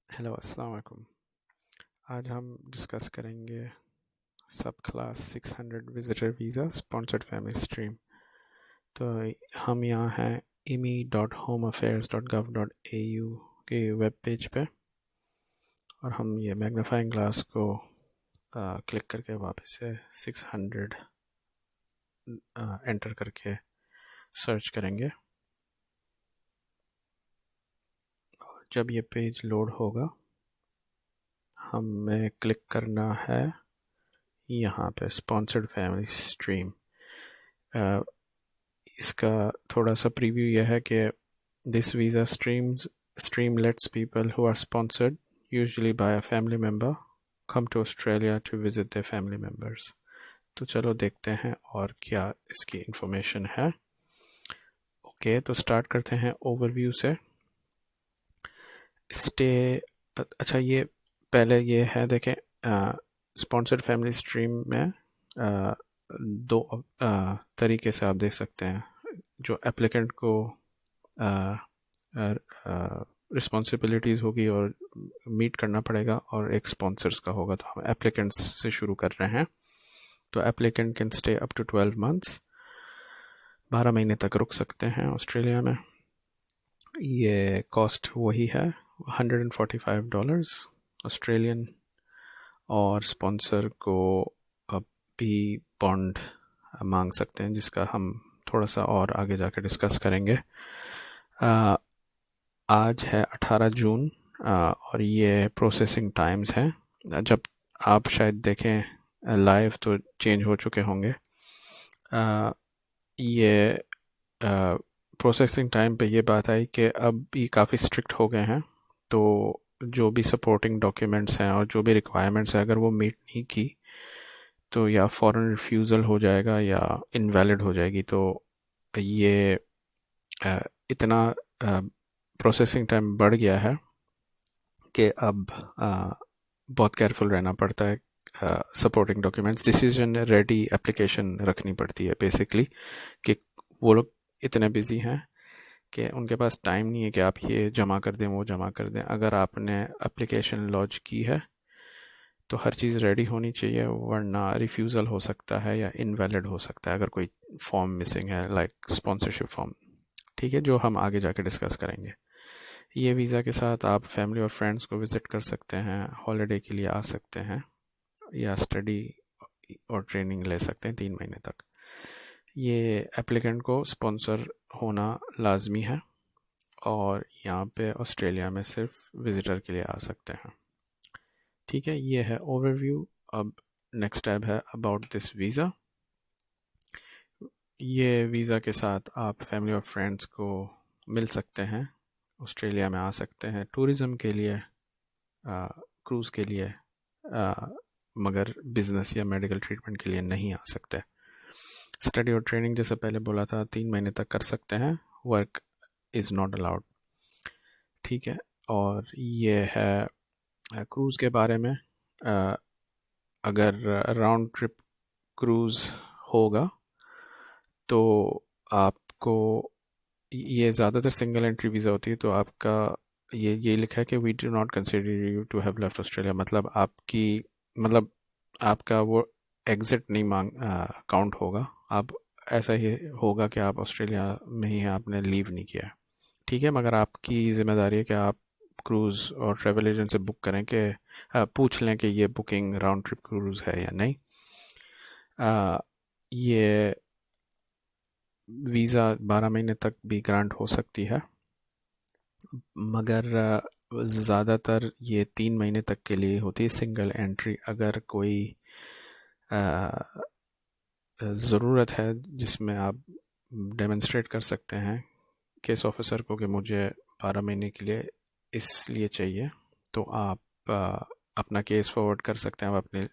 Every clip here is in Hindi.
हेलो अस्सलाम वालेकुम। आज हम डिस्कस करेंगे सब class 600 visitor visa sponsored family stream. तो हम यहाँ हैं imi.homeaffairs.gov.au के वेब पेज पे, और हम ये मैग्नीफाइंग ग्लास को क्लिक करके वापस से 600 एंटर करके सर्च करेंगे। जब ये पेज लोड होगा हमें क्लिक करना है यहाँ पे स्पॉन्सर्ड फैमिली स्ट्रीम। इसका थोड़ा सा प्रीव्यू यह है कि this visa stream lets people who are sponsored usually by a family member come to Australia to visit their family members. तो चलो देखते हैं और क्या इसकी इंफॉर्मेशन है। ओके, तो स्टार्ट करते हैं ओवरव्यू से। स्टे अच्छा, ये पहले ये है, देखें स्पॉन्सर्ड फैमिली स्ट्रीम में दो तरीके से आप देख सकते हैं। जो एप्लीकेंट को रिस्पॉन्सिबिलिटीज़ होगी और मीट करना पड़ेगा, और एक स्पॉन्सर्स का होगा। तो हम एप्लीकेंट्स से शुरू कर रहे हैं। तो applicant can stay up to 12 months, 12 महीने तक रुक सकते हैं ऑस्ट्रेलिया में। ये कॉस्ट वही है $145 ऑस्ट्रेलियन, और स्पॉन्सर को अब भी बॉन्ड मांग सकते हैं, जिसका हम थोड़ा सा और आगे जाकर डिस्कस करेंगे। आज है 18 जून, और ये प्रोसेसिंग टाइम्स हैं। जब आप शायद देखें लाइव तो चेंज हो चुके होंगे। ये प्रोसेसिंग टाइम पे ये बात आई कि अब ये काफ़ी स्ट्रिक्ट हो गए हैं। तो जो भी सपोर्टिंग डॉक्यूमेंट्स हैं और जो भी रिक्वायरमेंट्स हैं, अगर वो मीट नहीं की तो या फ़ौरन रिफ्यूज़ल हो जाएगा या इनवैलिड हो जाएगी। तो ये इतना प्रोसेसिंग टाइम बढ़ गया है कि अब बहुत केयरफुल रहना पड़ता है। Supporting documents, decision ready application रखनी पड़ती है बेसिकली, कि वो लोग इतने बिजी हैं कि उनके पास टाइम नहीं है कि आप ये जमा कर दें वो जमा कर दें। अगर आपने एप्लीकेशन लॉन्च की है तो हर चीज़ रेडी होनी चाहिए, वरना रिफ्यूज़ल हो सकता है या इनवैलिड हो सकता है अगर कोई फॉर्म मिसिंग है, लाइक स्पॉन्सरशिप फॉर्म। ठीक है, जो हम आगे जाके डिस्कस करेंगे। ये वीज़ा के साथ आप फैमिली और फ्रेंड्स को विज़िट कर सकते हैं, हॉलिडे के लिए आ सकते हैं, या स्टडी और ट्रेनिंग ले सकते हैं 3 महीने तक। ये एप्लीकेंट को स्पॉन्सर होना लाजमी है, और यहाँ पे ऑस्ट्रेलिया में सिर्फ विज़िटर के लिए आ सकते हैं। ठीक है, ये है ओवरव्यू। अब नेक्स्ट टैब है अबाउट दिस वीज़ा। ये वीज़ा के साथ आप फैमिली और फ्रेंड्स को मिल सकते हैं, ऑस्ट्रेलिया में आ सकते हैं टूरिज़म के लिए, क्रूज़ के लिए, मगर बिज़नेस या मेडिकल ट्रीटमेंट के लिए नहीं आ सकते। स्टडी और ट्रेनिंग जैसे पहले बोला था 3 महीने तक कर सकते हैं, वर्क इज़ नॉट अलाउड। ठीक है, और ये है क्रूज़ के बारे में। अगर राउंड ट्रिप क्रूज़ होगा तो आपको, ये ज़्यादातर सिंगल एंट्री वीज़ा होती है, तो आपका ये लिखा है कि we do not consider you to have left Australia. मतलब आपका वो एग्ज़िट नहीं काउंट होगा। आप ऐसा ही होगा कि आप ऑस्ट्रेलिया में ही हैं, आपने लीव नहीं किया है। ठीक है, मगर आपकी ज़िम्मेदारी है कि आप क्रूज़ और ट्रैवल एजेंट से बुक करें कि पूछ लें कि ये बुकिंग राउंड ट्रिप क्रूज़ है या नहीं। ये वीज़ा 12 महीने तक भी ग्रांट हो सकती है, मगर ज़्यादातर ये 3 महीने तक के लिए होती है सिंगल एंट्री। अगर कोई ज़रूरत है जिसमें आप डेमोन्स्ट्रेट कर सकते हैं केस ऑफिसर को कि मुझे 12 महीने के लिए इसलिए चाहिए, तो आप अपना केस फॉरवर्ड कर सकते हैं। आप अपने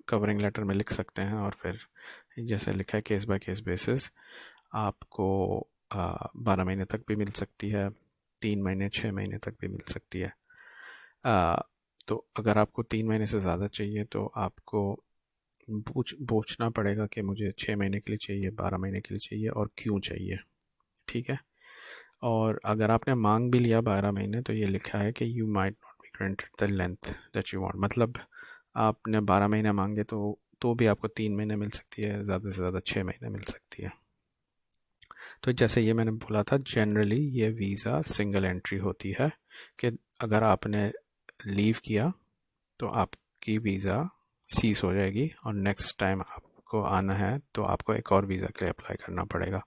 कवरिंग लेटर में लिख सकते हैं, और फिर जैसे लिखा है केस बाय केस बेसिस आपको 12 महीने तक भी मिल सकती है, 3 महीने 6 महीने तक भी मिल सकती है। तो अगर आपको 3 महीने से ज़्यादा चाहिए तो आपको पूछना पड़ेगा कि मुझे 6 महीने के लिए चाहिए, 12 महीने के लिए चाहिए, और क्यों चाहिए। ठीक है, और अगर आपने मांग भी लिया 12 महीने, तो ये लिखा है कि you might not be you enter the length that you want. मतलब आपने 12 महीने मांगे तो भी आपको 3 महीने मिल सकती है, ज़्यादा से ज़्यादा 6 महीने मिल सकती है। तो जैसे ये मैंने बोला था, जनरली ये वीज़ा सिंगल एंट्री होती है कि अगर आपने लीव किया तो आपकी वीज़ा सीज हो जाएगी और नेक्स्ट टाइम आपको आना है तो आपको एक और वीज़ा के लिए अप्लाई करना पड़ेगा।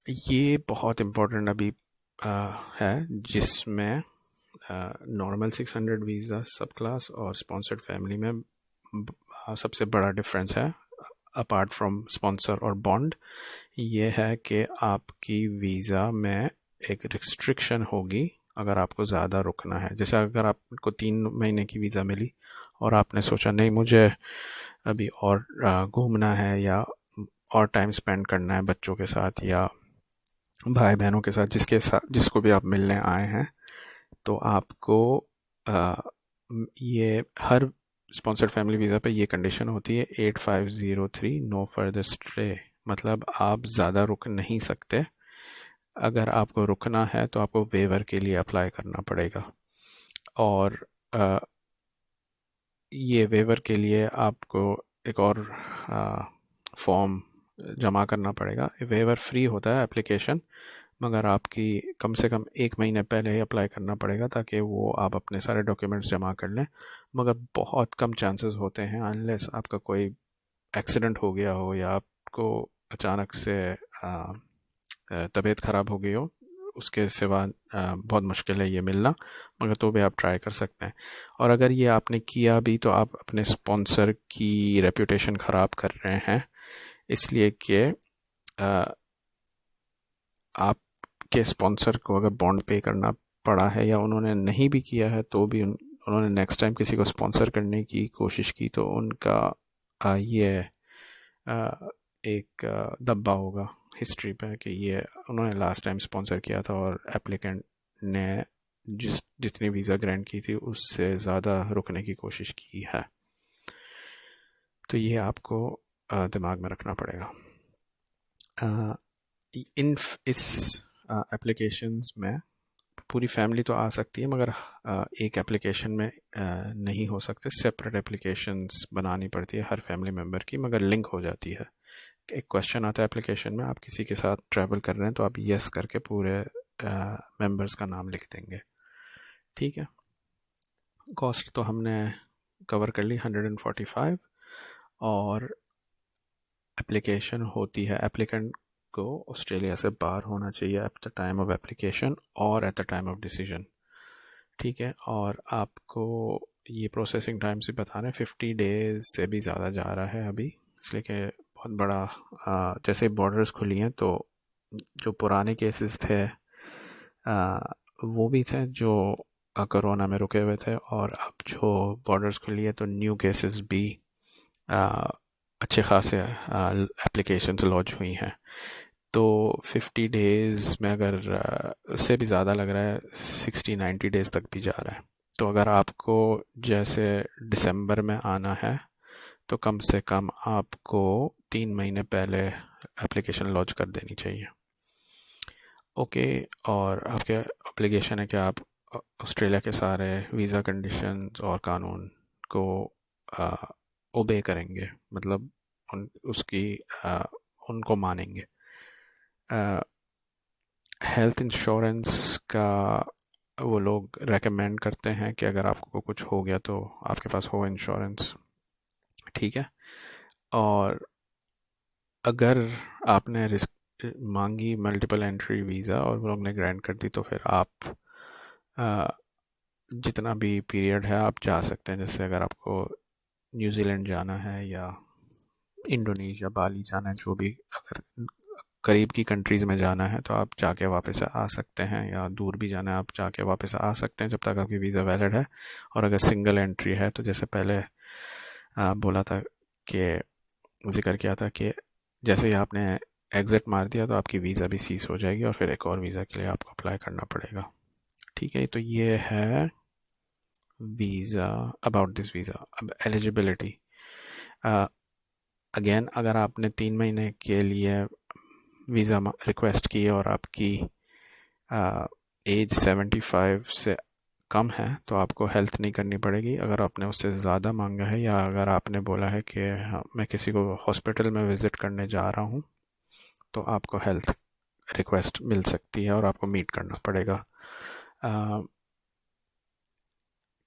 ये बहुत इम्पोर्टेंट अभी है, जिसमें नॉर्मल 600 वीज़ा सब क्लास और स्पॉन्सर्ड फैमिली में सबसे बड़ा डिफरेंस है, अपार्ट फ्रॉम स्पॉन्सर और बॉन्ड, ये है कि आपकी वीज़ा में एक रिस्ट्रिक्शन होगी अगर आपको ज़्यादा रुकना है। जैसे अगर आपको 3 महीने की वीज़ा मिली और आपने सोचा नहीं मुझे अभी और घूमना है या और टाइम स्पेंड करना है बच्चों के साथ या भाई बहनों के साथ, जिसको भी आप मिलने आए हैं, तो आपको ये हर स्पॉन्सर्ड फैमिली वीज़ा पे ये कंडीशन होती है 8503 नो फर्दर स्टे। मतलब आप ज़्यादा रुक नहीं सकते। अगर आपको रुकना है तो आपको वेवर के लिए अप्लाई करना पड़ेगा और ये वेवर के लिए आपको एक और फॉर्म जमा करना पड़ेगा। वेवर फ्री होता है एप्लीकेशन, मगर आपकी कम से कम 1 महीने पहले ही अप्लाई करना पड़ेगा ताकि वो आप अपने सारे डॉक्यूमेंट्स जमा कर लें। मगर बहुत कम चांसेस होते हैं, अनलेस आपका कोई एक्सीडेंट हो गया हो या आपको अचानक से तबीयत ख़राब हो गई हो, उसके सिवा बहुत मुश्किल है ये मिलना, मगर तो भी आप ट्राई कर सकते हैं। और अगर ये आपने किया भी तो आप अपने स्पॉन्सर की रेपुटेशन ख़राब कर रहे हैं, इसलिए कि आपके स्पॉन्सर को अगर बॉन्ड पे करना पड़ा है या उन्होंने नहीं भी किया है तो भी उन्होंने नेक्स्ट टाइम किसी को स्पॉन्सर करने की कोशिश की तो उनका ये एक दब्बा होगा हिस्ट्री पे कि ये उन्होंने लास्ट टाइम स्पॉन्सर किया था और एप्लीकेंट ने जितनी वीज़ा ग्रांट की थी उससे ज़्यादा रुकने की कोशिश की है। तो ये आपको दिमाग में रखना पड़ेगा। इस एप्लीकेशंस में पूरी फैमिली तो आ सकती है, मगर एक एप्लीकेशन में नहीं हो सकते, सेपरेट एप्लीकेशंस बनानी पड़ती है हर फैमिली मेम्बर की, मगर लिंक हो जाती है। एक क्वेश्चन आता है एप्लीकेशन में, आप किसी के साथ ट्रैवल कर रहे हैं तो आप यस करके पूरे मेंबर्स का नाम लिख देंगे। ठीक है, कॉस्ट तो हमने कवर कर ली 145, और एप्लीकेशन होती है, एप्लीकेंट को ऑस्ट्रेलिया से बाहर होना चाहिए at the time of application और at the time of decision. ठीक है, और आपको ये प्रोसेसिंग टाइम से बता रहे हैं 50 डेज से भी ज़्यादा जा रहा है अभी, इसलिए कि बहुत बड़ा जैसे बॉर्डर्स खुली हैं तो जो पुराने केसेस थे वो भी थे जो कोरोना में रुके हुए थे, और अब जो बॉर्डर्स खुली है तो न्यू केसेस भी अच्छे खासे एप्लीकेशंस लॉन्च हुई हैं। तो 50 डेज़ में अगर उससे भी ज़्यादा लग रहा है, 60-90 डेज़ तक भी जा रहा है। तो अगर आपको जैसे दिसंबर में आना है तो कम से कम आपको 3 महीने पहले एप्लीकेशन लॉन्च कर देनी चाहिए। ओके, और आपके ऑब्लिगेशन है कि आप ऑस्ट्रेलिया के सारे वीज़ा कंडीशंस और कानून को ओबे करेंगे, मतलब उनको मानेंगे। हेल्थ इंश्योरेंस का वो लोग रेकमेंड करते हैं कि अगर आपको कुछ हो गया तो आपके पास हो इंश्योरेंस। ठीक है, और अगर आपने रिस्क मांगी मल्टीपल एंट्री वीज़ा और वो लोग ने ग्रांट कर दी तो फिर आप जितना भी पीरियड है आप जा सकते हैं। जैसे अगर आपको न्यूजीलैंड जाना है या इंडोनेशिया, बाली जाना है, जो भी अगर करीब की कंट्रीज़ में जाना है तो आप जाके वापस आ सकते हैं, या दूर भी जाना है आप जाके वापस आ सकते हैं जब तक आपकी वीज़ा वैलिड है। और अगर सिंगल एंट्री है तो जैसे पहले बोला था कि जिक्र किया था कि जैसे ही आपने एग्ज़िट मार दिया तो आपकी वीज़ा भी सीज हो जाएगी और फिर एक और वीज़ा के लिए आपको अप्लाई करना पड़ेगा। ठीक है, तो ये है वीज़ा, अबाउट दिस वीज़ा। अब एलिजिबिलिटी, अगेन अगर आपने 3 महीने के लिए वीज़ा रिक्वेस्ट की और आपकी एज 75 से कम है तो आपको हेल्थ नहीं करनी पड़ेगी। अगर आपने उससे ज़्यादा मांगा है या अगर आपने बोला है कि हाँ, मैं किसी को हॉस्पिटल में विज़िट करने जा रहा हूँ, तो आपको हेल्थ रिक्वेस्ट मिल सकती है और आपको मीट करना पड़ेगा।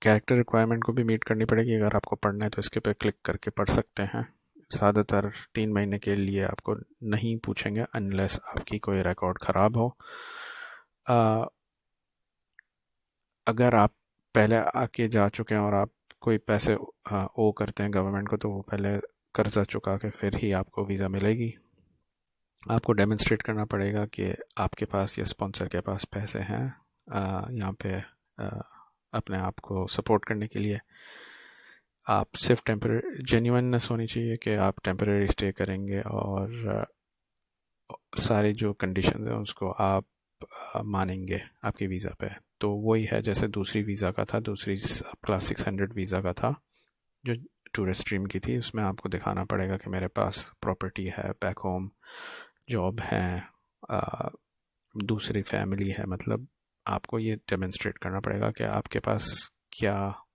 कैरेक्टर रिक्वायरमेंट को भी मीट करनी पड़ेगी। अगर आपको पढ़ना है तो इसके पे क्लिक करके पढ़ सकते हैं। ज़्यादातर 3 महीने के लिए आपको नहीं पूछेंगे अनलेस आपकी कोई रिकॉर्ड ख़राब हो। अगर आप पहले आके जा चुके हैं और आप कोई पैसे ओ करते हैं गवर्नमेंट को, तो वो पहले कर्जा चुका के फिर ही आपको वीज़ा मिलेगी। आपको डेमोन्स्ट्रेट करना पड़ेगा कि आपके पास या स्पॉन्सर के पास पैसे हैं यहाँ पे अपने आप को सपोर्ट करने के लिए। आप सिर्फ टेम्परेरी जेन्युइननेस होनी चाहिए कि आप टेम्परेरी स्टे करेंगे और सारी जो कंडीशन है उसको आप मानेंगे आपके वीज़ा पे। तो वही है जैसे दूसरी वीज़ा का था, दूसरी क्लास 600 वीज़ा का था जो टूरिस्ट स्ट्रीम की थी। उसमें आपको दिखाना पड़ेगा कि मेरे पास प्रॉपर्टी है बैक होम, जॉब है, दूसरी फैमिली है। मतलब आपको ये डेमोन्स्ट्रेट करना पड़ेगा कि आपके पास क्या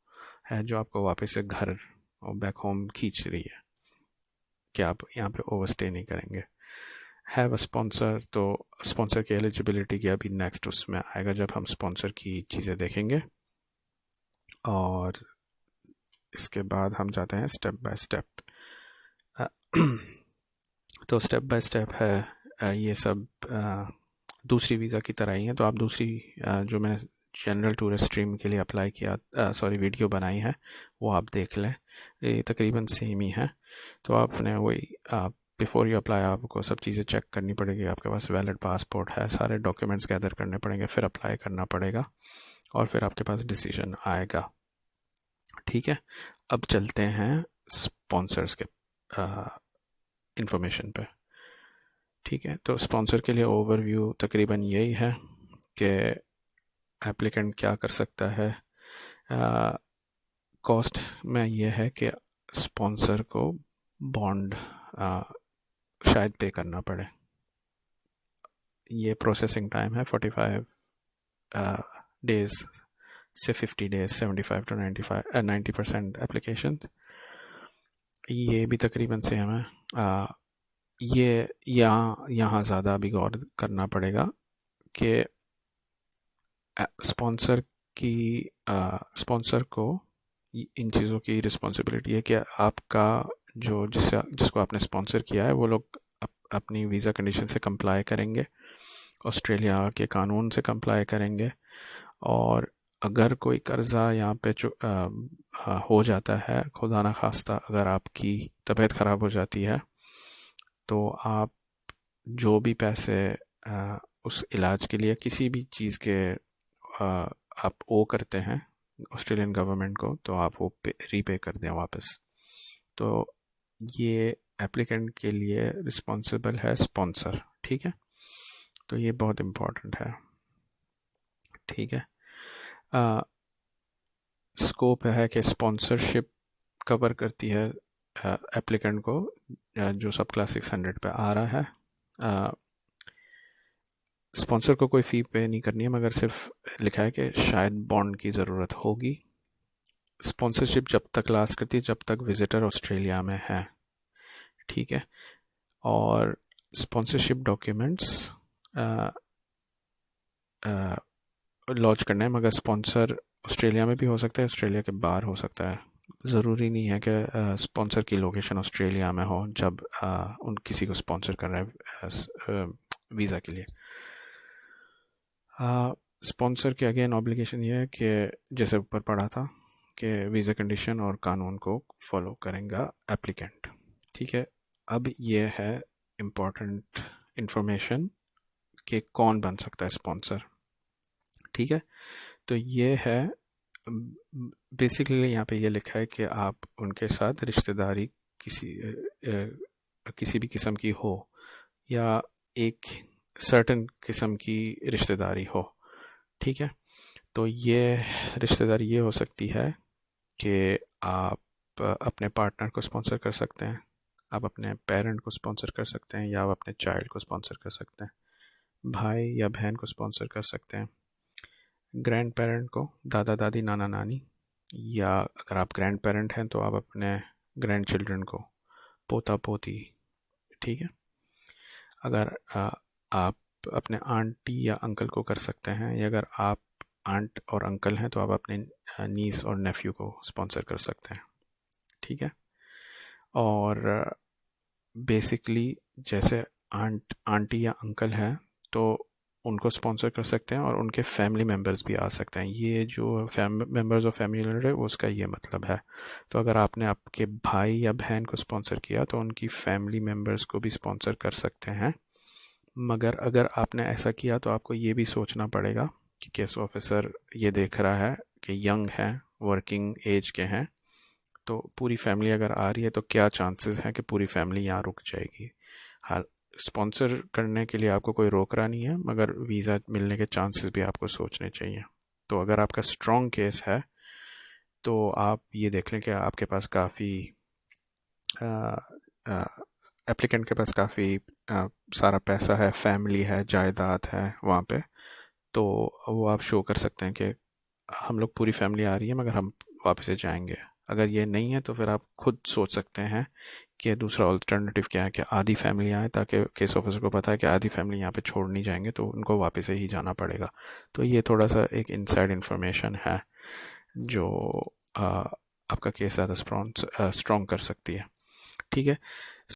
है जो आपको वापस से घर और बैक होम खींच रही है, कि आप यहाँ पे ओवरस्टे नहीं करेंगे। हैव अ स्पॉन्सर, तो स्पॉन्सर की एलिजिबिलिटी की अभी नेक्स्ट उसमें आएगा जब हम स्पॉन्सर की चीज़ें देखेंगे। और इसके बाद हम जाते हैं स्टेप बाय स्टेप। तो स्टेप बाय स्टेप है ये सब दूसरी वीज़ा की तरह ही है। तो आप दूसरी जो मैंने जनरल टूरिस्ट स्ट्रीम के लिए अप्लाई किया वीडियो बनाई है वो आप देख लें, ये तकरीबन सेम ही है। तो आपने वही बिफ़ोर यू अप्लाई आपको सब चीज़ें चेक करनी पड़ेगी। आपके पास वैलिड पासपोर्ट है, सारे डॉक्यूमेंट्स गैदर करने पड़ेंगे, फिर अप्लाई करना पड़ेगा और फिर आपके पास डिसीजन आएगा। ठीक है, अब चलते हैं स्पॉन्सर्स के इंफॉर्मेशन पे। ठीक है, तो स्पॉन्सर के लिए ओवरव्यू तकरीबन यही है कि एप्लीकेंट क्या कर सकता है। कॉस्ट में ये है कि स्पॉन्सर को बॉन्ड शायद पे करना पड़े। ये प्रोसेसिंग टाइम है 45 डेज़ से 50 डेज़, 75 to 90% एप्लीकेशन। ये भी तकरीबन सेम है। ये यहाँ ज़्यादा भी गौर करना पड़ेगा कि स्पॉन्सर को इन चीज़ों की रिस्पॉन्सिबिलिटी है कि आपका जिसको आपने स्पॉन्सर किया है वो लोग अपनी वीज़ा कंडीशन से कंप्लाई करेंगे, ऑस्ट्रेलिया के कानून से कंप्लाई करेंगे। और अगर कोई कर्ज़ा यहाँ पे हो जाता है, खुदा ना खास्ता अगर आपकी तबीयत ख़राब हो जाती है, तो आप जो भी पैसे उस इलाज के लिए किसी भी चीज़ के आप ओ करते हैं ऑस्ट्रेलियन गवर्नमेंट को, तो आप वो रीपे कर दें वापस। तो ये एप्लीकेंट के लिए रिस्पॉन्सिबल है स्पॉन्सर। ठीक है, तो ये बहुत इम्पोर्टेंट है। ठीक है, स्कोप है कि स्पॉन्सरशिप कवर करती है एप्लीकेंट को जो सब क्लास 600 पे आ रहा है। स्पॉन्सर को कोई फ़ी पे नहीं करनी है, मगर सिर्फ लिखा है कि शायद बॉन्ड की ज़रूरत होगी। स्पॉन्सरशिप जब तक लास्ट करती है जब तक विज़िटर ऑस्ट्रेलिया में है। ठीक है, और स्पॉन्सरशिप डॉक्यूमेंट्स लॉन्च करना है, मगर स्पॉन्सर ऑस्ट्रेलिया में भी हो सकता है, ऑस्ट्रेलिया के बाहर हो सकता है। ज़रूरी नहीं है कि स्पॉन्सर की लोकेशन ऑस्ट्रेलिया में हो जब उन किसी को स्पॉन्सर कर रहा है वीज़ा के लिए। स्पॉन्सर के अगेन ऑब्लिगेशन ये है कि जैसे ऊपर पढ़ा था कि वीज़ा कंडीशन और कानून को फॉलो करेगा एप्लीकेंट। ठीक है, अब ये है इम्पोर्टेंट इंफॉर्मेशन कि कौन बन सकता है स्पॉन्सर। ठीक है, तो ये है बेसिकली यहाँ पे ये लिखा है कि आप उनके साथ रिश्तेदारी किसी भी किस्म की हो या एक सर्टेन किस्म की रिश्तेदारी हो। ठीक है, तो ये रिश्तेदारी ये हो सकती है कि आप अपने पार्टनर को स्पॉन्सर कर सकते हैं, आप अपने पेरेंट को स्पॉन्सर कर सकते हैं, या आप अपने चाइल्ड को स्पॉन्सर कर सकते हैं, भाई या बहन को स्पॉन्सर कर सकते हैं, ग्रैंड पेरेंट को दादा दादी नाना नानी, या अगर आप ग्रैंड पेरेंट हैं तो आप अपने ग्रैंड चिल्ड्रन को पोता पोती, ठीक है। अगर आप अपने आंटी या अंकल को कर सकते हैं, या अगर आप आंट और अंकल हैं तो आप अपने नीस और नेफ्यू को स्पॉन्सर कर सकते हैं, ठीक है। और बेसिकली जैसे आंटी या अंकल हैं तो उनको स्पॉन्सर कर सकते हैं, और उनके फैमिली मेम्बर्स भी आ सकते हैं। ये जो मेम्बर्स ऑफ फैमिली है उसका ये मतलब है। तो अगर आपने आपके भाई या बहन को स्पॉन्सर किया तो उनकी फैमिली मेम्बर्स को भी स्पॉन्सर कर सकते हैं। मगर अगर आपने ऐसा किया तो आपको ये भी सोचना पड़ेगा कि केस ऑफिसर ये देख रहा है कि यंग हैं, वर्किंग एज के हैं, तो पूरी फैमिली अगर आ रही है तो क्या चांसेस हैं कि पूरी फैमिली यहाँ रुक जाएगी। हाल स्पॉन्सर करने के लिए आपको कोई रोक रहा नहीं है, मगर वीज़ा मिलने के चांसेस भी आपको सोचने चाहिए। तो अगर आपका स्ट्रॉन्ग केस है तो आप ये देख लें कि आपके पास काफ़ी एप्लीकेंट के पास काफ़ी सारा पैसा है, फैमिली है, जायदाद है वहाँ पे, तो वो आप शो कर सकते हैं कि हम लोग पूरी फैमिली आ रही है मगर हम वापस से जाएंगे। अगर ये नहीं है तो फिर आप खुद सोच सकते हैं कि दूसरा अल्टरनेटिव क्या है, कि आधी फैमिली आए, ताकि केस ऑफिसर को पता है कि आधी फैमिली यहाँ पे छोड़ नहीं जाएंगे तो उनको वापस से ही जाना पड़ेगा। तो ये थोड़ा सा एक इनसाइड इन्फॉर्मेशन है जो आपका केस ज़्यादा स्ट्रॉन्ग कर सकती है, ठीक है।